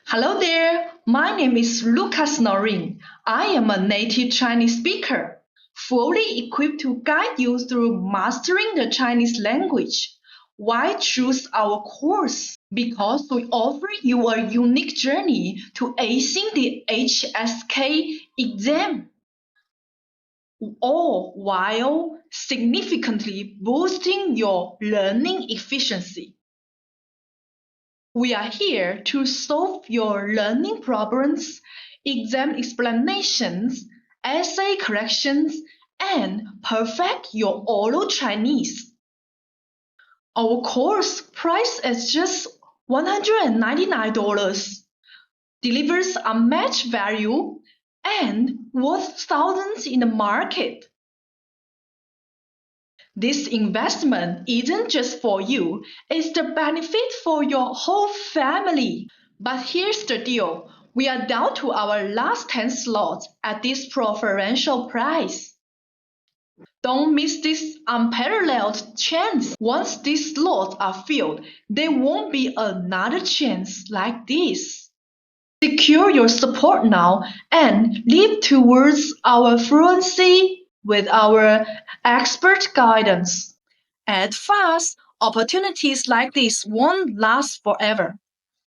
Hello there, my name is 013Learning. I am a native Chinese speaker, fully equipped to guide you through mastering the Chinese language. Why choose our course? Because we offer you a unique journey to acing the HSK exam, all while significantly boosting your learning efficiency. We are here to solve your learning problems, exam explanations, essay corrections, and perfect your oral Chinese. Our course price is just $199, delivers unmatched value, and worth thousands in the market. This investment isn't just for you, it's the benefit for your whole family. But here's the deal, we are down to our last 10 slots at this preferential price. Don't miss this unparalleled chance. Once these slots are filled, there won't be another chance like this. Secure your support now and leap towards our fluency with our expert guidance. Act fast, opportunities like this won't last forever.